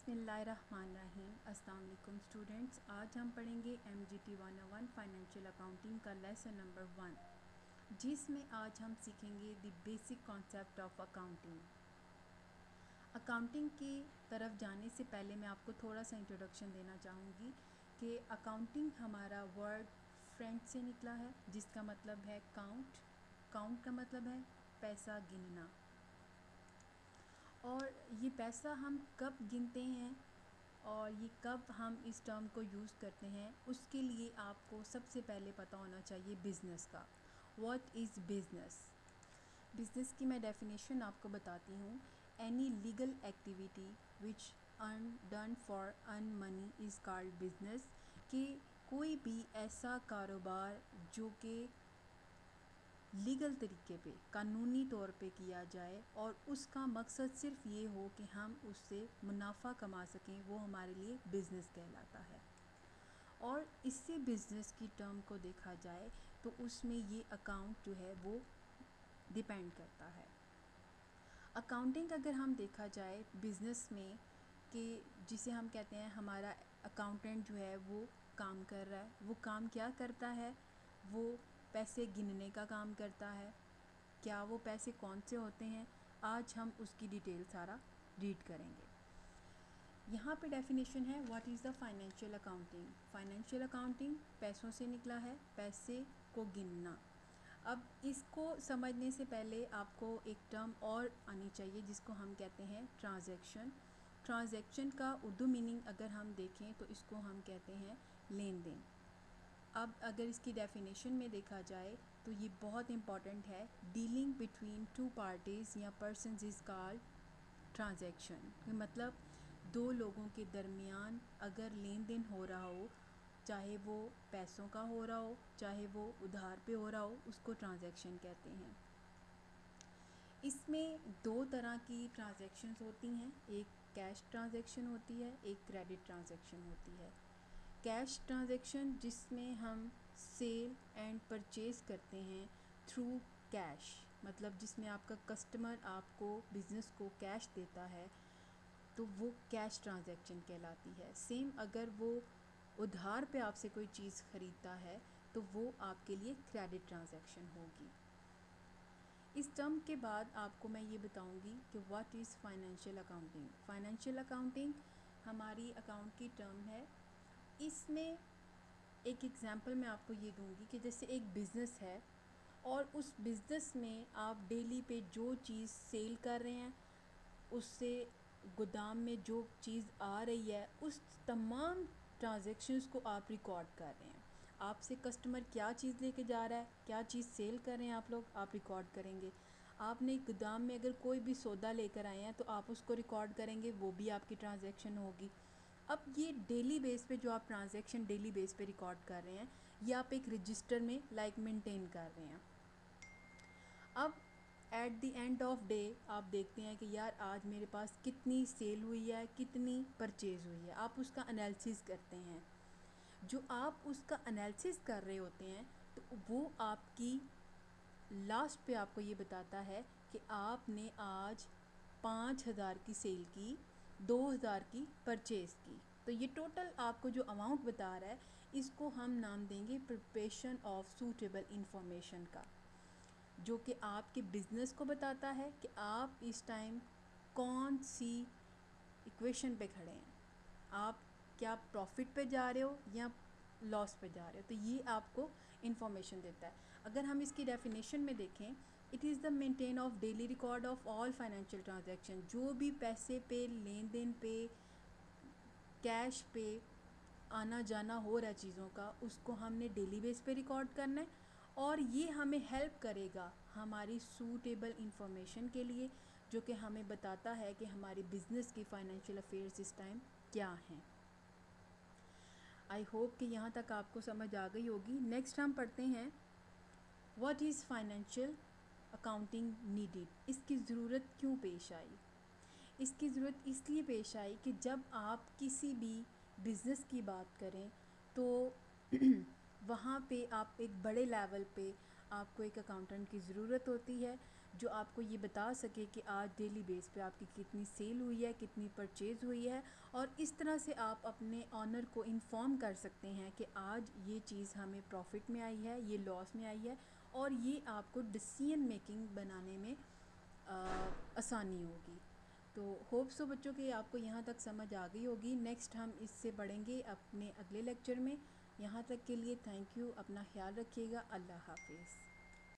بسم اللہ الرحمن الرحیم۔ السلام علیکم اسٹوڈنٹس، آج ہم پڑھیں گے MGT 101 فائنینشیل اکاؤنٹنگ کا لیسن نمبر 1، جس میں آج ہم سیکھیں گے the basic concept of accounting. Accounting کی طرف جانے سے پہلے میں آپ کو تھوڑا سا انٹروڈکشن دینا چاہوں گی کہ اکاؤنٹنگ ہمارا ورڈ فرینچ سے نکلا ہے، جس کا مطلب ہے کاؤنٹ۔ کاؤنٹ کا مطلب ہے پیسہ گننا، اور یہ پیسہ ہم کب گنتے ہیں اور یہ کب ہم اس ٹرم کو یوز کرتے ہیں، اس کے لیے آپ کو سب سے پہلے پتہ ہونا چاہیے بزنس کا۔ What is business? بزنس کی میں ڈیفینیشن آپ کو بتاتی ہوں۔ Any legal activity which done for earn money is called business, کہ کوئی بھی ایسا کاروبار جو کہ لیگل طریقے پہ، قانونی طور پہ کیا جائے اور اس کا مقصد صرف یہ ہو کہ ہم اس سے منافع کما سکیں، وہ ہمارے لیے بزنس کہلاتا ہے۔ اور اس سے بزنس کی ٹرم کو دیکھا جائے تو اس میں یہ اکاؤنٹ جو ہے وہ ڈیپینڈ کرتا ہے۔ اکاؤنٹنگ اگر ہم دیکھا جائے بزنس میں، کہ جسے ہم کہتے ہیں ہمارا اکاؤنٹنٹ جو ہے وہ کام کر رہا ہے، وہ کام کیا کرتا ہے؟ وہ پیسے گننے کا کام کرتا ہے۔ کیا وہ پیسے کون سے ہوتے ہیں؟ آج ہم اس کی ڈیٹیل سارا ریڈ کریں گے۔ یہاں پہ ڈیفینیشن ہے what is the financial accounting. Financial accounting پیسوں سے نکلا ہے، پیسے کو گننا۔ اب اس کو سمجھنے سے پہلے آپ کو ایک ٹرم اور آنی چاہیے جس کو ہم کہتے ہیں ٹرانزیکشن۔ ٹرانزیکشن کا اردو میننگ اگر ہم دیکھیں تو اس کو ہم کہتے ہیں لین دین۔ اب اگر اس کی ڈیفینیشن میں دیکھا جائے تو یہ بہت امپورٹنٹ ہے۔ ڈیلنگ بٹوین ٹو پارٹیز یا پرسنز از کالڈ ٹرانزیکشن، مطلب دو لوگوں کے درمیان اگر لین دین ہو رہا ہو، چاہے وہ پیسوں کا ہو رہا ہو، چاہے وہ ادھار پہ ہو رہا ہو، اس کو ٹرانزیکشن کہتے ہیں۔ اس میں دو طرح کی ٹرانزیکشنز ہوتی ہیں، ایک کیش ٹرانزیکشن ہوتی ہے، ایک کریڈٹ ٹرانزیکشن ہوتی ہے۔ کیش ٹرانزیکشن جس میں ہم سیل اینڈ پرچیز کرتے ہیں تھرو کیش، مطلب جس میں آپ کا کسٹمر آپ کو بزنس کو کیش دیتا ہے، تو وہ کیش ٹرانزیکشن کہلاتی ہے۔ سیم اگر وہ ادھار پہ آپ سے کوئی چیز خریدتا ہے تو وہ آپ کے لیے کریڈٹ ٹرانزیکشن ہوگی۔ اس ٹرم کے بعد آپ کو میں یہ بتاؤں گی کہ what is financial accounting. Financial accounting ہماری اکاؤنٹ کی ٹرم ہے۔ اس میں ایک ایگزامپل میں آپ کو یہ دوں گی کہ جیسے ایک بزنس ہے اور اس بزنس میں آپ ڈیلی پہ جو چیز سیل کر رہے ہیں، اس سے گودام میں جو چیز آ رہی ہے، اس تمام ٹرانزیکشنز کو آپ ریکارڈ کر رہے ہیں۔ آپ سے کسٹمر کیا چیز لے کے جا رہا ہے، کیا چیز سیل کر رہے ہیں آپ ریکارڈ کریں گے۔ آپ نے گودام میں اگر کوئی بھی سودا لے کر آئے ہیں تو آپ اس کو ریکارڈ کریں گے، وہ بھی آپ کی ٹرانزیکشن ہوگی۔ اب یہ ڈیلی بیس پہ جو آپ ٹرانزیکشن ڈیلی بیس پہ ریکارڈ کر رہے ہیں، یہ آپ ایک رجسٹر میں مینٹین کر رہے ہیں۔ اب at the end of day آپ دیکھتے ہیں کہ یار آج میرے پاس کتنی سیل ہوئی ہے، کتنی پرچیز ہوئی ہے، آپ اس کا انالیسس کرتے ہیں۔ جو آپ اس کا انالیسس کر رہے ہوتے ہیں تو وہ آپ کی لاسٹ پہ آپ کو یہ بتاتا ہے کہ آپ نے آج 5,000 کی سیل کی، 2,000 کی پرچیز کی، تو یہ ٹوٹل آپ کو جو اماؤنٹ بتا رہا ہے، اس کو ہم نام دیں گے پریپریشن آف سوٹیبل انفارمیشن کا، جو کہ آپ کے بزنس کو بتاتا ہے کہ آپ اس ٹائم کون سی ایکویشن پہ کھڑے ہیں، آپ کیا پروفٹ پہ جا رہے ہو یا لاس پہ جا رہے ہو، تو یہ آپ کو انفارمیشن دیتا ہے۔ اگر ہم اس کی ڈیفینیشن میں دیکھیں، it is the maintain of daily record of all financial transaction, جو بھی پیسے پہ، لین دین پہ، کیش پہ آنا جانا ہو رہا ہے چیزوں کا، اس کو ہم نے ڈیلی بیس پہ ریکارڈ کرنا ہے، اور یہ ہمیں ہیلپ کرے گا ہماری سوٹیبل انفارمیشن کے لیے، جو کہ ہمیں بتاتا ہے کہ ہماری بزنس کی فائنینشیل افیئرز اس ٹائم کیا ہیں۔ آئی ہوپ کہ یہاں تک آپ کو سمجھ آ گئی ہوگی۔ نیکسٹ ہم پڑھتے ہیں what is financial accounting needed. اس کی ضرورت کیوں پیش آئی؟ اس کی ضرورت اس لیے پیش آئی کہ جب آپ کسی بھی بزنس کی بات کریں تو وہاں پہ آپ ایک بڑے لیول پہ آپ کو ایک اکاؤنٹنٹ کی ضرورت ہوتی ہے جو آپ کو یہ بتا سکے کہ آج ڈیلی بیس پہ آپ کی کتنی سیل ہوئی ہے، کتنی پرچیز ہوئی ہے، اور اس طرح سے آپ اپنے آنر کو انفارم کر سکتے ہیں کہ آج یہ چیز ہمیں پروفٹ میں آئی ہے، یہ لاس میں آئی ہے، اور یہ آپ کو ڈسیزن میکنگ بنانے میں آسانی ہوگی۔ تو ہوپ سو بچوں کہ آپ کو یہاں تک سمجھ آ گئی ہوگی۔ نیکسٹ ہم اس سے پڑھیں گے اپنے اگلے لیکچر میں۔ یہاں تک کے لیے تھینک یو، اپنا خیال رکھیے گا، اللہ حافظ۔